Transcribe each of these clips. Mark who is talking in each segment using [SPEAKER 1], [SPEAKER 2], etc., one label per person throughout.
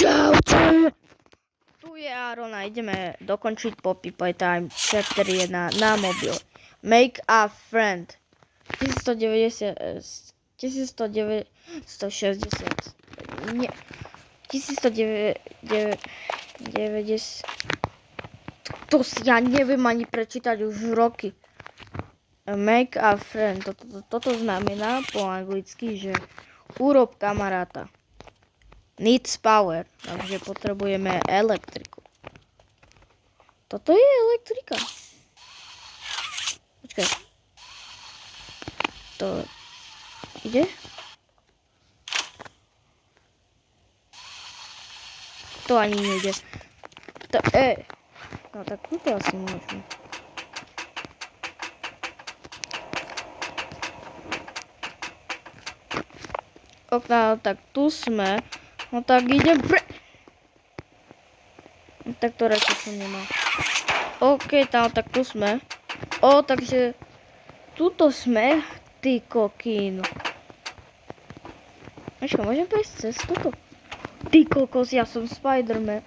[SPEAKER 1] Čaute! Tu je Aaron a ideme dokončiť Poppy Playtime Chapter 1 na mobil. Make a friend. 1960. Nie. 1990. To si ja neviem ani prečítať už roky. Make a friend. Toto znamená po anglicky, že urob kamaráta. Needs power, takže potrebujeme elektriku. Toto je elektrika. Počkaj. To ide? To ani nejde. To no tak tu to asi môžeme. Okno, tak tu sme. No tak idem No tak to radšej som nemal. OK, tak tu sme. Takže tuto sme. Ty kokín. Počkaj, môžem prejsť cez toto? Ty kokos, ja som Spider-Man.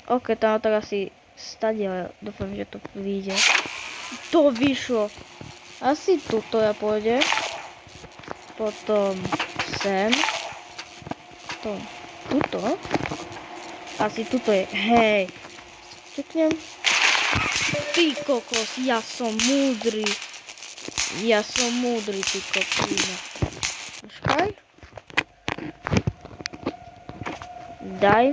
[SPEAKER 1] OK, tak asi stadiaľ. Dúfam, že to vyjde. To vyšlo. Asi tuto ja pôjdem. Potom sem. Tuto? Asi tuto je. Hej. Čeknem. Ty kokos, ja som múdry. Ty kokína. Počkaj. Daj.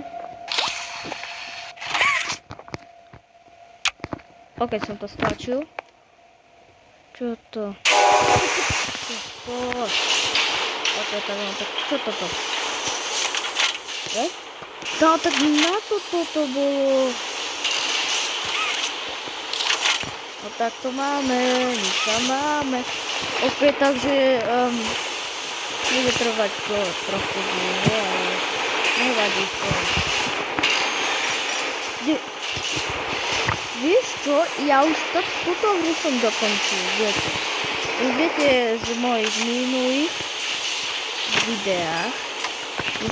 [SPEAKER 1] OK, som to stlačil. Čo to? OK, tak čo toto? No tak na toto bolo. No tak to máme, my sa máme. OK, takže bude trvať to trochu dlho, ale nevadí to. Vieš čo, ja už túto hru som dokončil, viete. Už viete z mojich minulých videách,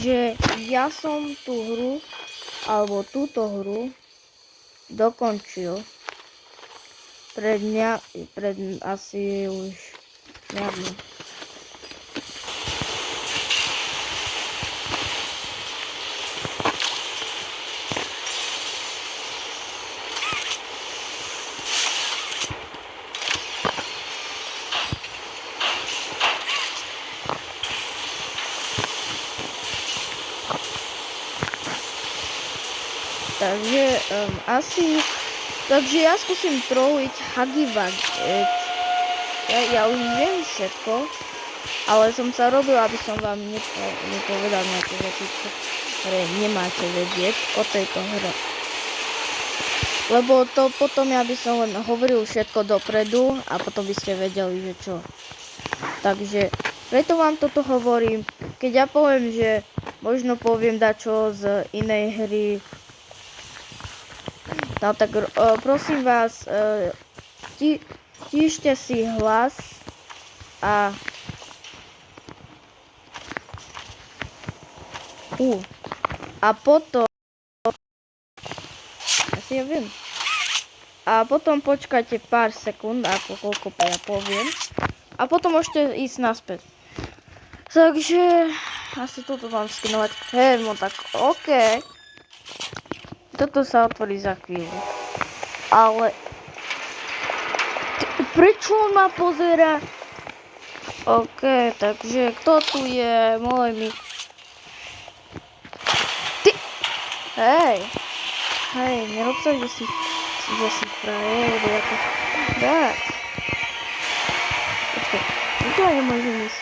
[SPEAKER 1] že ja som tú hru, alebo túto hru dokončil pred asi už neviem. Takže takže ja skúsim trolliť Huggy-Wuggy. Ja už viem všetko, ale som sa robil, aby som vám nepovedal nejaké veci, ktoré nemáte vedieť o tejto hre. Lebo to potom ja by som len hovoril všetko dopredu a potom by ste vedeli, že čo. Takže preto vám toto hovorím. Keď ja poviem, že možno poviem dačo z inej hry, no tak prosím vás, tíšte si hlas a potom asi ja viem. A potom počkajte pár sekúnd, ako koľko ja poviem. A potom môžete ísť naspäť. Takže asi toto mám skinovať. Hej, no tak OK. Toto sa otvorí za chvíľu. Ale prečo on ma pozerá? OK, takže kto tu je? Môj Ty! Hej, nerob sa, že si frajer, lebo ja to dať. Počkaj, to ja nemôžem ísť.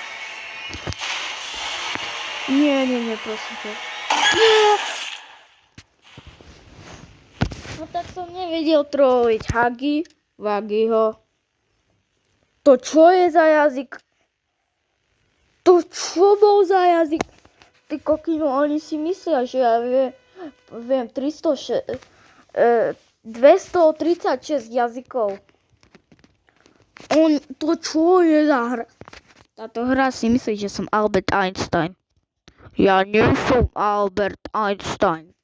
[SPEAKER 1] Nie, prosím ťa. Nie! No tak som nevedel trolliť Huggy-Wuggyho. To čo je za jazyk? To čo bol za jazyk? Ty kokino, oni si myslia, že ja viem 236 jazykov. To čo je za hra? Táto hra si myslí, že som Albert Einstein. Ja nie som Albert Einstein.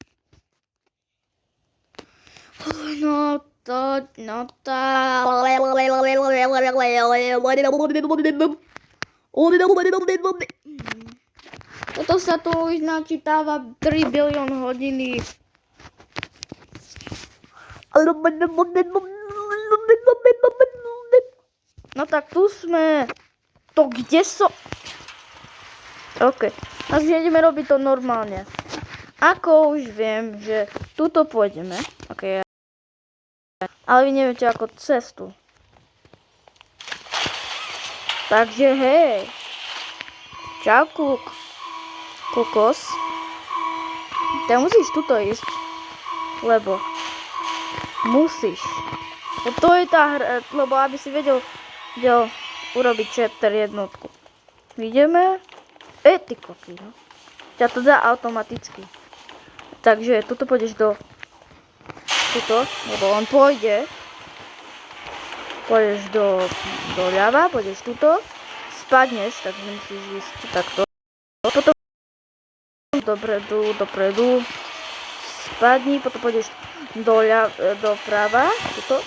[SPEAKER 1] No to, no to... Toto sa tu už načítava 3 bilión hodiny. No tak tu sme. To kde som? OK. Takže ideme robiť to normálne. Ako už viem, že tuto pôjdeme. OK. Ale vy neviete ako cestu. Takže hej. Čau, kukos. Ty musíš tuto ísť. Lebo musíš. To je tá hra, lebo aby si vedel urobiť chapter jednotku. Ideme. Ty koky, no. Ťa to dá automaticky. Takže tuto pôjdeš tuto, lebo on pôjde. Pôjdeš doľava, pôjdeš tuto. Spadneš, takže musíš ísť takto. Potom dopredu. Spadni, potom pôjdeš doprava, tuto.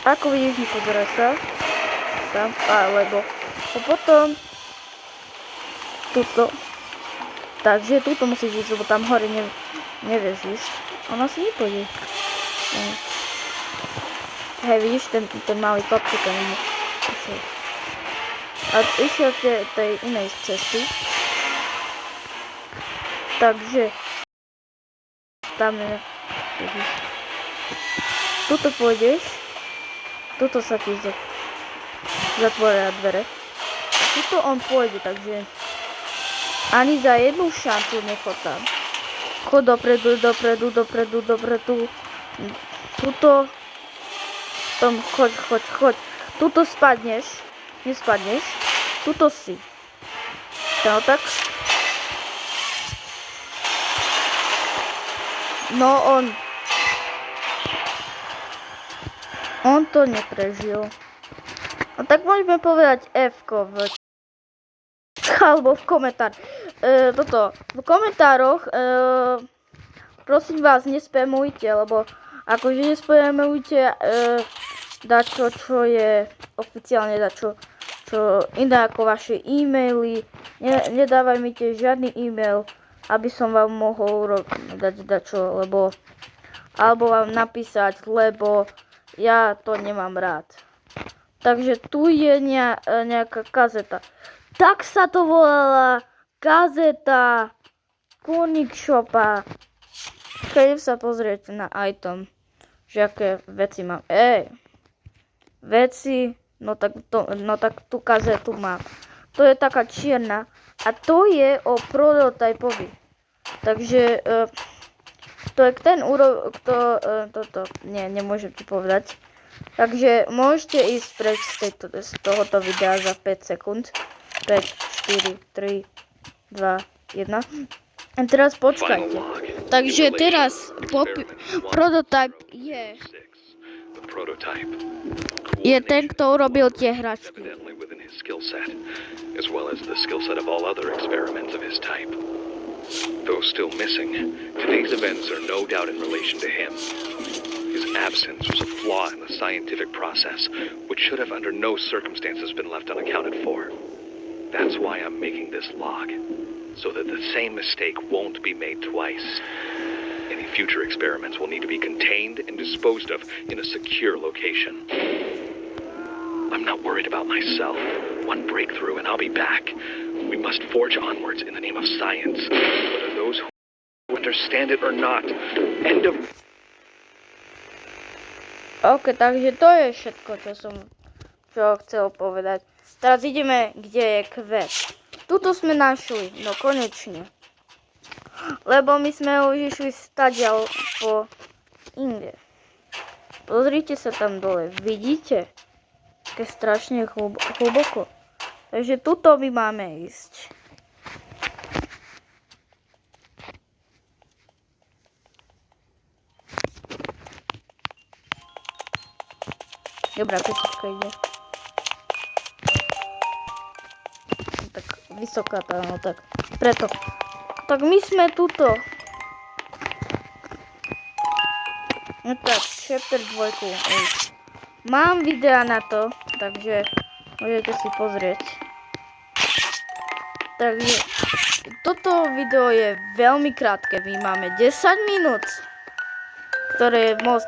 [SPEAKER 1] Ako vidíš, nepozeraj sa. Tam, alebo potom tuto. Takže tuto musíš ísť, lebo tam hore nevieš ísť. Ona si nepôjde. Hej, vidíš ten malý kopček, a išiel tej inej cesty. Takže tam je. Tuto pôjdeš. Tuto sa ti zatvoria dvere. A tuto on pôjde, takže ani za jednu šancu nechod tam. Chod dopredu. Tuto. Tom choď. Tuto spadneš. Nespadneš. Tuto si. No tak. No on to neprežil. A tak môžeme povedať F-ko alebo v komentár. V komentároch prosím vás, nespamujte, lebo akože nespamujte dačo, čo je oficiálne dačo, čo iné ako vaše e-maily. Nedávajte žiadny e-mail, aby som vám mohol dať dačo, alebo vám napísať, lebo ja to nemám rád. Takže tu je nejaká kazeta. Tak sa to volala kazeta Konik Shopa. Keď sa pozriete na item, že aké veci mám. Veci, no tak tú kazetu mám. To je taká čierna a to je o prototypovi. Takže to je ten toto, nemôžem ti povedať. Takže môžete ísť preč z tohoto videa za 5 sekúnd. 5, 4, 3, 2, 1. A teraz počkajte. Takže teraz prototyp je ten, kto urobil tie hračky.
[SPEAKER 2] Though still missing, today's events are no doubt in relation to him. His absence was a flaw in the scientific process, which should have under no circumstances been left unaccounted for. That's why I'm making this log, so that the same mistake won't be made twice. Any future experiments will need to be contained and disposed of in a secure location. I'm not worried about myself. One breakthrough and I'll be back. We must forge onwards in the name of science, whether those who understand it or not. End of...
[SPEAKER 1] OK, takže to je všetko, čo chcel povedať. Teraz ideme, kde je kvet. Tuto sme našli, no konečne. Lebo my sme už išli stadiaľ po inde. Pozrite sa tam dole, vidíte? Také strašne hlboko. Takže tuto my máme ísť. Dobrá, pesnička ide. tak vysoká tá, no tak preto. Tak my sme tuto. No tak, chapter 2. Mám videa na to, takže môžete si pozrieť. Takže toto video je veľmi krátke. My máme 10 minút, ktoré je moc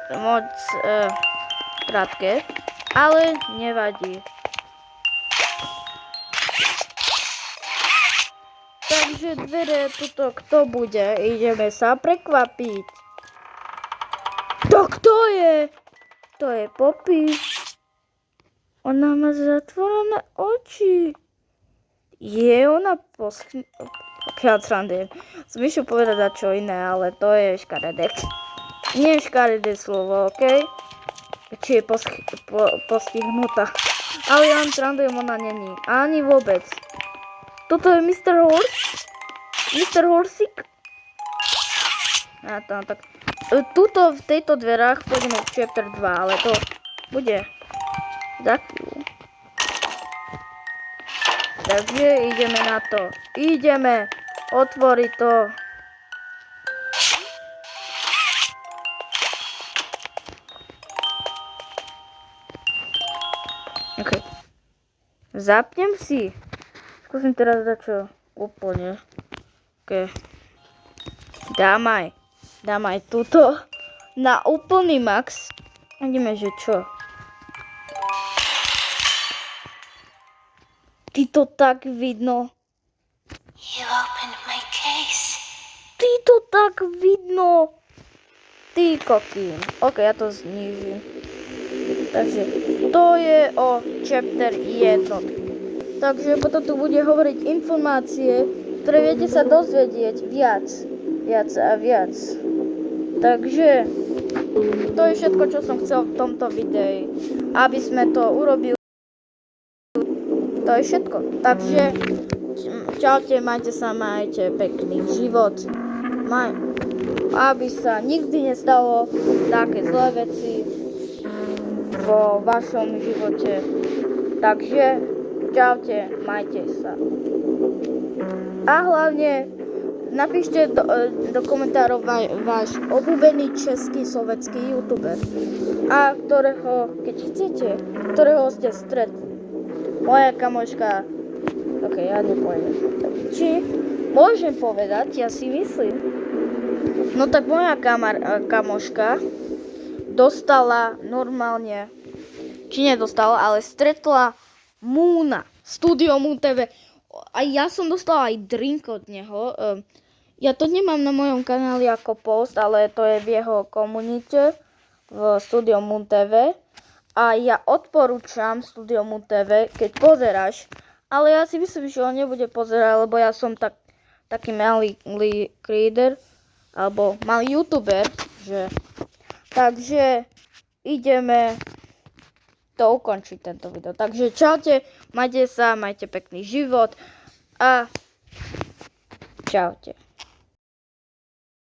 [SPEAKER 1] krátke, ale nevadí. Takže dvere tuto kto bude? Ideme sa prekvapiť. To kto je? To je Poppy. Ona má zatvorené oči. Je ona pokiaľ srandujem. Som išiel povedať čo iné, ale to je škaredé. Nie je škaredé slovo, okej? Či je postihnutá. Ale ja len srandujem, ona není. Ani vôbec. Toto je Mr. Horse? Mr. Horsik? Tak. Tuto v tejto dverách pôjdeme v chapter 2, ale to bude za chvíľu. Takže ideme na to. Ideme otvoriť to. OK. Zapnem si. Skúsim teraz dať čo úplne. OK. Dám aj túto na úplný max. Ideme, že čo? Ty to tak vidno.
[SPEAKER 3] You opened my case.
[SPEAKER 1] Ty to tak vidno. Ty kokín. OK, ja to znížim. Takže to je o chapter 1. Takže potom tu bude hovoriť informácie, ktoré viete sa dozvedieť viac a viac. Takže to je všetko, čo som chcel v tomto videi. Aby sme to urobili. To je všetko. Takže čaute, majte sa, majte pekný život. Aby sa nikdy nestalo také zlé veci vo vašom živote. Takže čaute, majte sa. A hlavne napíšte do komentárov váš obľúbený český sovetský youtuber. A ktorého, keď chcete, ktorého ste stretli. Moja kamoška, ok, ja nepoviem. Či môžem povedať, ja si myslím. No tak moja kamoška dostala normálne, či nedostala, ale stretla Moona, Studio Moon TV. A ja som dostala aj drink od neho. Ja to nemám na mojom kanáli ako post, ale to je v jeho komunite v Studio Moon TV. A ja odporúčam Studio Moon TV, keď pozeráš. Ale ja si myslím, že on nebude pozerať, lebo ja som taký malý creator, alebo malý youtuber, že... Takže ideme to ukončiť tento video. Takže čaute, majte sa, majte pekný život a čaute.